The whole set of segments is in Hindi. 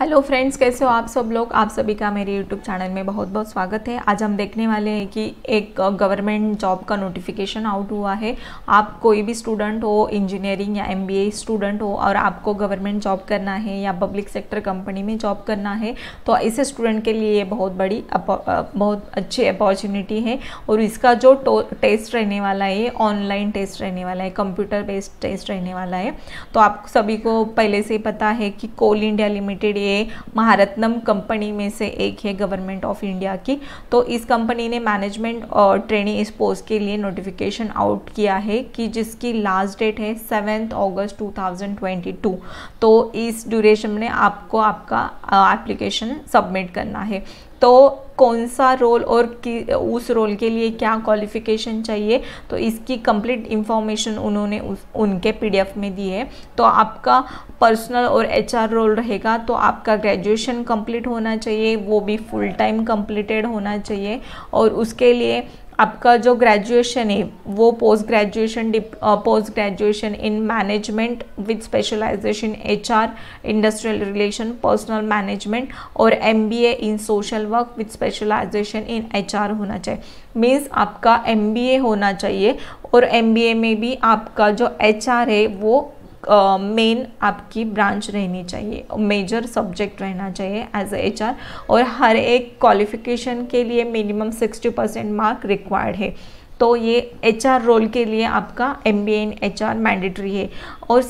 हेलो फ्रेंड्स, कैसे हो आप सब लोग। आप सभी का मेरे यूट्यूब चैनल में बहुत बहुत स्वागत है। आज हम देखने वाले हैं कि एक गवर्नमेंट जॉब का नोटिफिकेशन आउट हुआ है। आप कोई भी स्टूडेंट हो, इंजीनियरिंग या एमबीए स्टूडेंट हो और आपको गवर्नमेंट जॉब करना है या पब्लिक सेक्टर कंपनी में जॉब करना है, तो ऐसे स्टूडेंट के लिए ये बहुत अच्छी अपॉर्चुनिटी है। और इसका जो टेस्ट रहने वाला है, ऑनलाइन टेस्ट रहने वाला है, कंप्यूटर बेस्ड टेस्ट रहने वाला है। तो आप सभी को पहले से पता है कि कोल इंडिया लिमिटेड ये महारत्नम कंपनी में से एक है गवर्नमेंट ऑफ इंडिया की। तो इस कंपनी ने मैनेजमेंट और ट्रेनिंग इस पोस्ट के लिए नोटिफिकेशन आउट किया है कि जिसकी लास्ट डेट है 7 अगस्त 2022। तो इस ड्यूरेशन में आपको आपका एप्लीकेशन सबमिट करना है। तो कौन सा रोल और उस रोल के लिए क्या क्वालिफिकेशन चाहिए, तो इसकी कंप्लीट इंफॉर्मेशन उन्होंने उनके पीडीएफ में दी है। तो आपका पर्सनल और एचआर रोल रहेगा, तो आपका ग्रेजुएशन कंप्लीट होना चाहिए, वो भी फुल टाइम कंप्लीटेड होना चाहिए। और उसके लिए आपका जो ग्रेजुएशन है वो post graduation in management with specialisation HR, industrial relation, personal management और MBA in social work with specialisation in HR होना चाहिए। मीन्स आपका एमबीए होना चाहिए और एमबीए में भी आपका जो एचआर है वो मेन आपकी ब्रांच रहनी चाहिए, मेजर सब्जेक्ट रहना चाहिए एज ए एचआर। और हर एक क्वालिफिकेशन के लिए मिनिमम 60% मार्क रिक्वायर्ड है। तो ये एचआर रोल के लिए आपका एमबीए इन एचआर मैंडेटरी है। और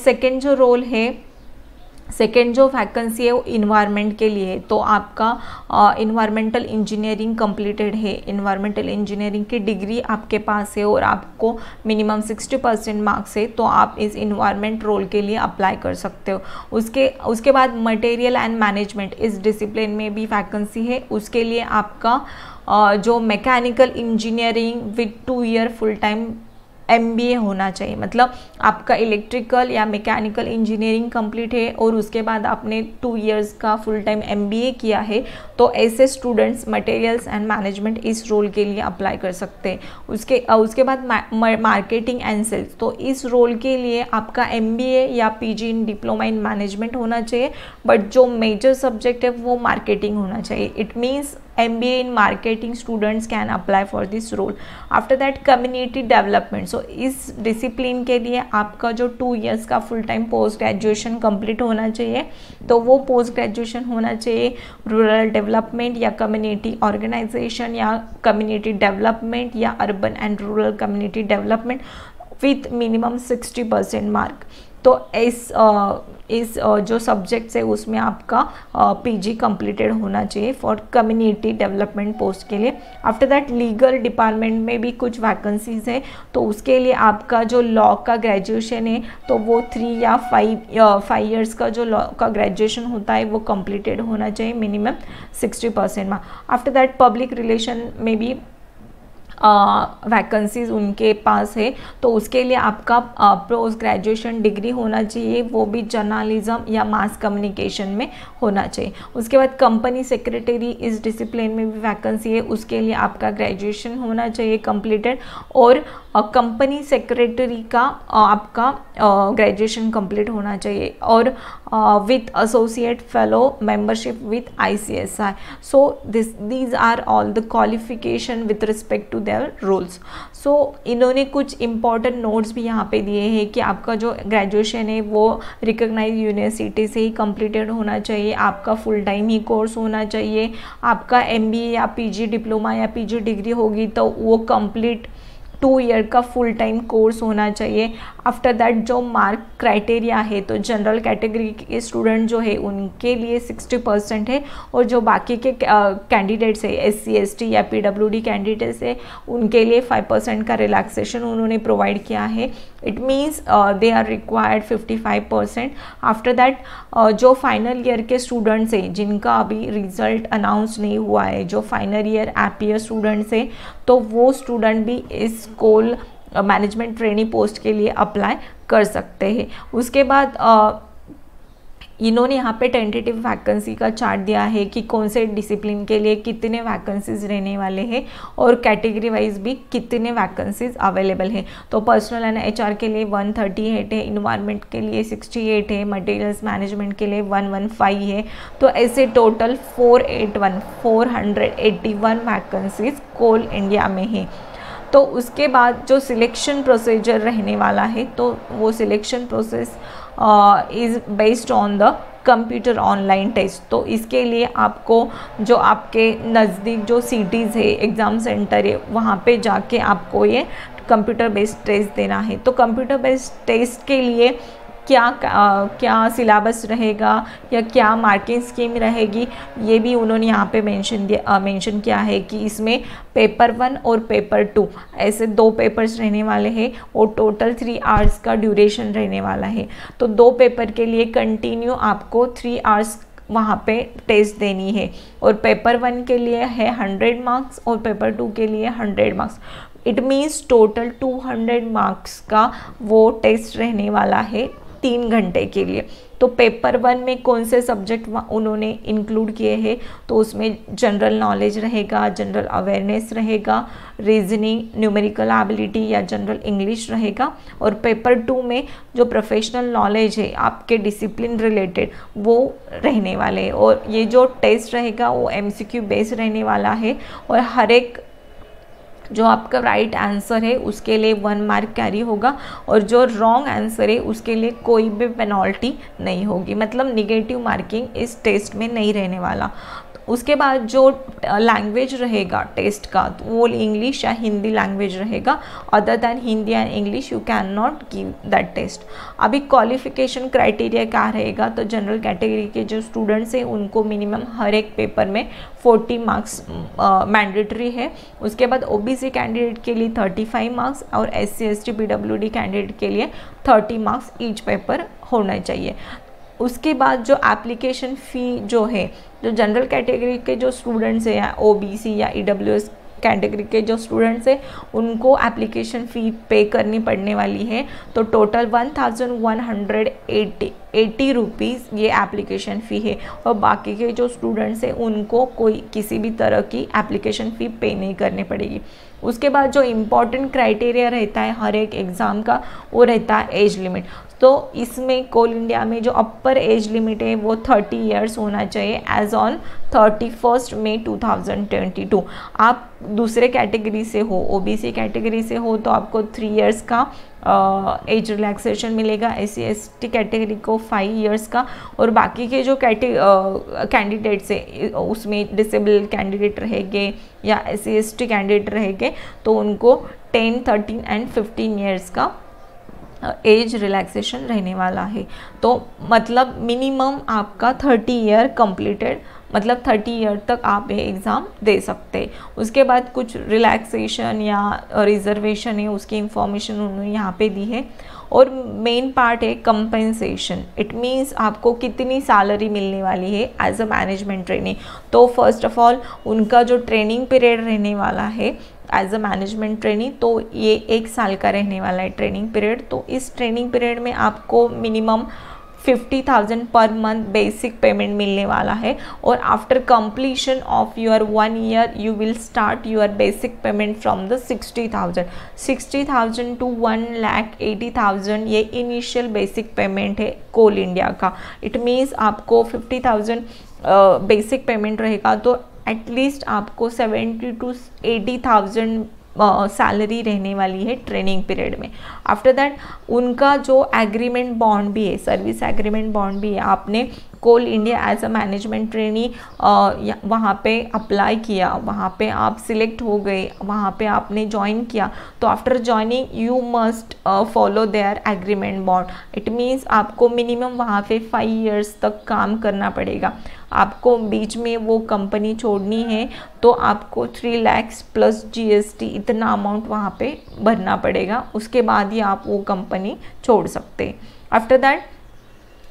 सेकेंड जो वैकेंसी है वो इन्वायरमेंट के लिए है। तो आपका इन्वायरमेंटल इंजीनियरिंग कंप्लीटेड है, इन्वायरमेंटल इंजीनियरिंग की डिग्री आपके पास है और आपको मिनिमम 60% मार्क्स है, तो आप इस इन्वायरमेंट रोल के लिए अप्लाई कर सकते हो। उसके बाद मटेरियल एंड मैनेजमेंट इस डिसिप्लिन में भी वैकेंसी है। उसके लिए आपका जो mechanical engineering with 2 year full time MBA होना चाहिए। मतलब आपका इलेक्ट्रिकल या मैकेनिकल इंजीनियरिंग कंप्लीट है और उसके बाद आपने 2 इयर्स का फुल टाइम एमबीए किया है, तो ऐसे स्टूडेंट्स मटेरियल्स एंड मैनेजमेंट इस रोल के लिए अप्लाई कर सकते हैं। उसके बाद मार्केटिंग एंड सेल्स, तो इस रोल के लिए आपका एमबीए या PG in diploma in management होना चाहिए, बट जो मेजर सब्जेक्ट है वो मार्केटिंग होना चाहिए। It means MBA in marketing students can apply for this role. After that community development, so इस डिसिप्लिन के लिए आपका जो 2 इयर्स का full time post graduation complete होना चाहिए। तो वो पोस्ट ग्रेजुएशन होना चाहिए रूरल डेवलपमेंट या कम्युनिटी ऑर्गेनाइजेशन या कम्युनिटी डेवलपमेंट या urban and rural community development with minimum 60% mark. तो इस जो सब्जेक्ट्स है उसमें आपका पीजी कंप्लीटेड होना चाहिए फॉर कम्युनिटी डेवलपमेंट पोस्ट के लिए। आफ्टर दैट लीगल डिपार्टमेंट में भी कुछ वैकेंसीज है, तो उसके लिए आपका जो लॉ का ग्रेजुएशन है तो वो 3 या 5 इयर्स का जो लॉ का ग्रेजुएशन होता है वो कंप्लीटेड होना चाहिए, मिनिमम 60% में। आफ्टर दैट पब्लिक रिलेशन में भी वैकेंसीज उनके पास है, तो उसके लिए आपका पोस्ट ग्रेजुएशन डिग्री होना चाहिए, वो भी जर्नलिज्म या मास कम्युनिकेशन में होना चाहिए। उसके बाद कंपनी सेक्रेटरी इस डिसिप्लिन में भी वैकेंसी है, उसके लिए आपका ग्रेजुएशन होना चाहिए कंप्लीटेड और कंपनी सेक्रेटरी का आपका ग्रेजुएशन कंप्लीट होना चाहिए और with associate fellow membership with ICSI। So these are all the qualification with respect to their roles. So इन्होंने कुछ इंपॉर्टेंट नोट्स भी यहाँ पे दिए हैं कि आपका जो ग्रेजुएशन है वो रिकॉग्नाइज यूनिवर्सिटी से ही कंप्लीटेड होना चाहिए, आपका फुल टाइम ही कोर्स होना चाहिए, आपका MBA या PG डिप्लोमा या PG डिग्री होगी तो वो कंप्लीट 2 ईयर का फुल टाइम कोर्स होना चाहिए। आफ्टर दैट जो मार्क क्राइटेरिया है, तो जनरल कैटेगरी के स्टूडेंट जो है उनके लिए 60% है और जो बाकी के कैंडिडेट्स है SC ST या PWD कैंडिडेट्स है उनके लिए 5% का रिलैक्सेशन उन्होंने प्रोवाइड किया है। It means they are required 55%। After that जो फाइनल ईयर के स्टूडेंट्स हैं जिनका अभी रिजल्ट अनाउंस नहीं हुआ है, जो फाइनल ईयर AP स्टूडेंट्स हैं, तो वो स्टूडेंट भी इस कोल मैनेजमेंट ट्रेनिंग पोस्ट के लिए अप्लाई कर सकते हैं। उसके बाद इन्होंने यहाँ पे टेंटेटिव वैकेंसी का चार्ट दिया है कि कौन से डिसिप्लिन के लिए कितने वैकेंसीज रहने वाले हैं और कैटेगरी वाइज भी कितने वैकेंसीज अवेलेबल हैं। तो पर्सनल एंड एचआर के लिए 138 है, इन्वायरमेंट के लिए 68 है, मटेरियल्स मैनेजमेंट के लिए 115 है। तो ऐसे टोटल 481 वैकेंसीज कोल इंडिया में है। तो उसके बाद जो सिलेक्शन प्रोसीजर रहने वाला है, तो वो selection process is based on the computer online test. तो इसके लिए आपको जो आपके नज़दीक जो सिटीज़ है, एग्ज़ाम सेंटर है, वहाँ पे जाके आपको ये कंप्यूटर बेस्ड टेस्ट देना है। तो कंप्यूटर बेस्ड टेस्ट के लिए क्या सिलेबस रहेगा या क्या मार्किंग स्कीम रहेगी, ये भी उन्होंने यहाँ पे मेंशन किया है कि इसमें पेपर 1 और पेपर 2 ऐसे 2 पेपर्स रहने वाले हैं और टोटल 3 आवर्स का ड्यूरेशन रहने वाला है। तो 2 पेपर के लिए कंटिन्यू आपको 3 आवर्स वहाँ पे टेस्ट देनी है और पेपर 1 के लिए है 100 मार्क्स और पेपर 2 के लिए 100 marks. It means total 200 marks का वो टेस्ट रहने वाला है 3 घंटे के लिए। तो पेपर 1 में कौन से सब्जेक्ट उन्होंने इंक्लूड किए हैं, तो उसमें जनरल नॉलेज रहेगा, जनरल अवेयरनेस रहेगा, रीजनिंग, न्यूमेरिकल एबिलिटी या जनरल इंग्लिश रहेगा। और पेपर 2 में जो प्रोफेशनल नॉलेज है आपके डिसिप्लिन रिलेटेड वो रहने वाले हैं। और ये जो टेस्ट रहेगा वो MCQ बेस्ड रहने वाला है और हर एक जो आपका राइट आंसर है उसके लिए 1 मार्क कैरी होगा और जो रॉन्ग आंसर है उसके लिए कोई भी पेनल्टी नहीं होगी, मतलब निगेटिव मार्किंग इस टेस्ट में नहीं रहने वाला। उसके बाद जो लैंग्वेज रहेगा टेस्ट का, तो वो इंग्लिश या हिंदी लैंग्वेज रहेगा। Other than Hindi and English you can not give that test. अभी क्वालिफिकेशन क्राइटेरिया क्या रहेगा, तो जनरल कैटेगरी के जो स्टूडेंट्स हैं उनको मिनिमम हर एक पेपर में 40 मार्क्स मैंडेटरी है। उसके बाद OBC कैंडिडेट के लिए 35 मार्क्स और SC ST PWD कैंडिडेट के लिए 30 मार्क्स ईच पेपर होना चाहिए। उसके बाद जो एप्लीकेशन फ़ी जो है, जो जनरल कैटेगरी के जो स्टूडेंट्स हैं या OBC या EWS कैटेगरी के जो स्टूडेंट्स हैं उनको एप्लीकेशन फ़ी पे करनी पड़ने वाली है। तो टोटल 1180 रुपीज़ ये एप्लीकेशन फ़ी है और बाकी के जो स्टूडेंट्स हैं उनको कोई किसी भी तरह की एप्लीकेशन फ़ी पे नहीं करनी पड़ेगी। उसके बाद जो इम्पॉर्टेंट क्राइटेरिया रहता है हर एक एग्ज़ाम का, वो रहता है एज लिमिट। तो इसमें कोल इंडिया में जो अपर एज लिमिट है वो 30 इयर्स होना चाहिए एज ऑन 31 मई 2022। आप दूसरे कैटेगरी से हो, OBC कैटेगरी से हो तो आपको 3 इयर्स का एज रिलैक्सेशन मिलेगा, SC ST कैटेगरी को 5 इयर्स का, और बाकी के जो कैंडिडेट्स है उसमें डिसेबल कैंडिडेट रहेंगे या SC ST कैंडिडेट रहेंगे तो उनको 10, 13 एंड 15 इयर्स का एज रिलैक्सेशन रहने वाला है। तो मतलब मिनिमम आपका 30 ईयर कंप्लीटेड, मतलब 30 ईयर तक आप ये एग्ज़ाम दे सकते हैं। उसके बाद कुछ रिलैक्सेशन या रिजर्वेशन है उसकी इंफॉर्मेशन उन्होंने यहाँ पे दी है। और मेन पार्ट है कंपेंसेशन। इट मीन्स आपको कितनी सैलरी मिलने वाली है एज अ मैनेजमेंट ट्रेनी। तो फर्स्ट ऑफ ऑल उनका जो ट्रेनिंग पीरियड रहने वाला है एज अ मैनेजमेंट ट्रेनी, तो ये 1 साल का रहने वाला है ट्रेनिंग पीरियड। तो इस ट्रेनिंग पीरियड में आपको minimum 50,000 per month basic payment मिलने वाला है और after completion of your 1 year you will start your basic payment from the 60,000 to 1,80,000 ये इनिशियल बेसिक पेमेंट है कोल इंडिया का। इट मीन्स आपको 50,000 बेसिक पेमेंट रहेगा तो एटलीस्ट आपको 70,000 to 80,000 सैलरी रहने वाली है ट्रेनिंग पीरियड में। आफ्टर दैट उनका जो एग्रीमेंट बॉन्ड भी है, सर्विस एग्रीमेंट बॉन्ड भी है। आपने Coal India as a management trainee वहाँ पे अप्लाई किया, वहाँ पे आप सिलेक्ट हो गए, वहाँ पे आपने ज्वाइन किया, तो after joining you must follow their agreement bond. It means आपको मिनिमम वहाँ पे 5 इयर्स तक काम करना पड़ेगा। आपको बीच में वो कंपनी छोड़नी है तो आपको 3 लाख प्लस GST इतना अमाउंट वहाँ पे भरना पड़ेगा, उसके बाद ही आप वो कंपनी छोड़ सकते हैं। After that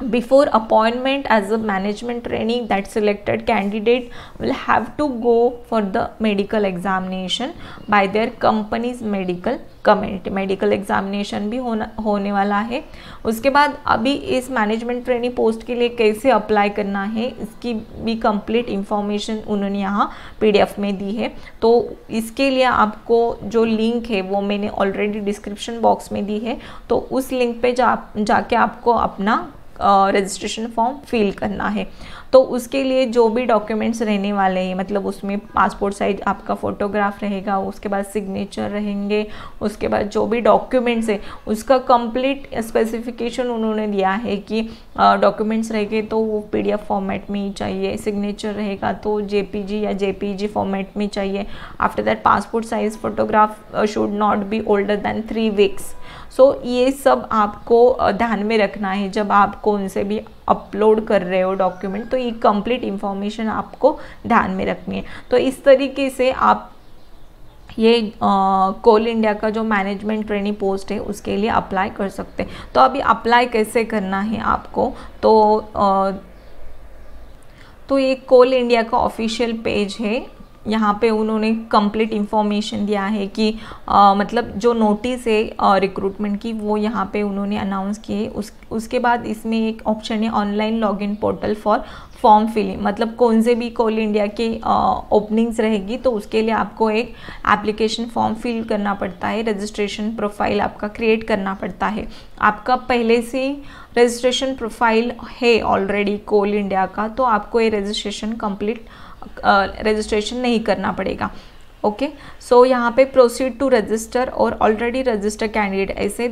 before appointment as a management trainee, that selected candidate will have to go for the medical examination by their company's medical committee. Medical examination भी होने वाला है। उसके बाद अभी इस मैनेजमेंट ट्रेनी पोस्ट के लिए कैसे अप्लाई करना है इसकी भी कंप्लीट इंफॉर्मेशन उन्होंने यहाँ PDF में दी है। तो इसके लिए आपको जो लिंक है वो मैंने ऑलरेडी डिस्क्रिप्शन बॉक्स में दी है, तो उस लिंक पे जाके आपको अपना रजिस्ट्रेशन फॉर्म फिल करना है। तो उसके लिए जो भी डॉक्यूमेंट्स रहने वाले हैं, मतलब उसमें पासपोर्ट साइज आपका फ़ोटोग्राफ रहेगा, उसके बाद सिग्नेचर रहेंगे, उसके बाद जो भी डॉक्यूमेंट्स है उसका कंप्लीट स्पेसिफिकेशन उन्होंने दिया है कि डॉक्यूमेंट्स रहेंगे तो वो PDF फॉर्मेट में ही चाहिए, सिग्नेचर रहेगा तो JPG या JPEG फॉर्मेट में चाहिए। After that passport size photograph should not be older than 3 weeks. So ये सब आपको ध्यान में रखना है जब आप कौन से भी अपलोड कर रहे हो डॉक्यूमेंट, तो ये कंप्लीट इन्फॉर्मेशन आपको ध्यान में रखनी है। तो इस तरीके से आप ये कोल इंडिया का जो मैनेजमेंट ट्रेनी पोस्ट है उसके लिए अप्लाई कर सकते हैं। तो अभी अप्लाई कैसे करना है आपको, तो ये कोल इंडिया का ऑफिशियल पेज है, यहाँ पे उन्होंने कंप्लीट इन्फॉर्मेशन दिया है कि मतलब जो नोटिस है रिक्रूटमेंट की वो यहाँ पे उन्होंने अनाउंस किए। उसके बाद इसमें एक ऑप्शन है online login portal for form filling, मतलब कौन से भी कोल इंडिया के ओपनिंग्स रहेगी तो उसके लिए आपको एक एप्लीकेशन फॉर्म फिल करना पड़ता है, रजिस्ट्रेशन प्रोफाइल आपका क्रिएट करना पड़ता है। आपका पहले से रजिस्ट्रेशन प्रोफाइल है ऑलरेडी कोल इंडिया का, तो आपको ये रजिस्ट्रेशन नहीं करना पड़ेगा। ओके, सो यहाँ पे प्रोसीड टू रजिस्टर और ऑलरेडी रजिस्टर कैंडिडेट ऐसे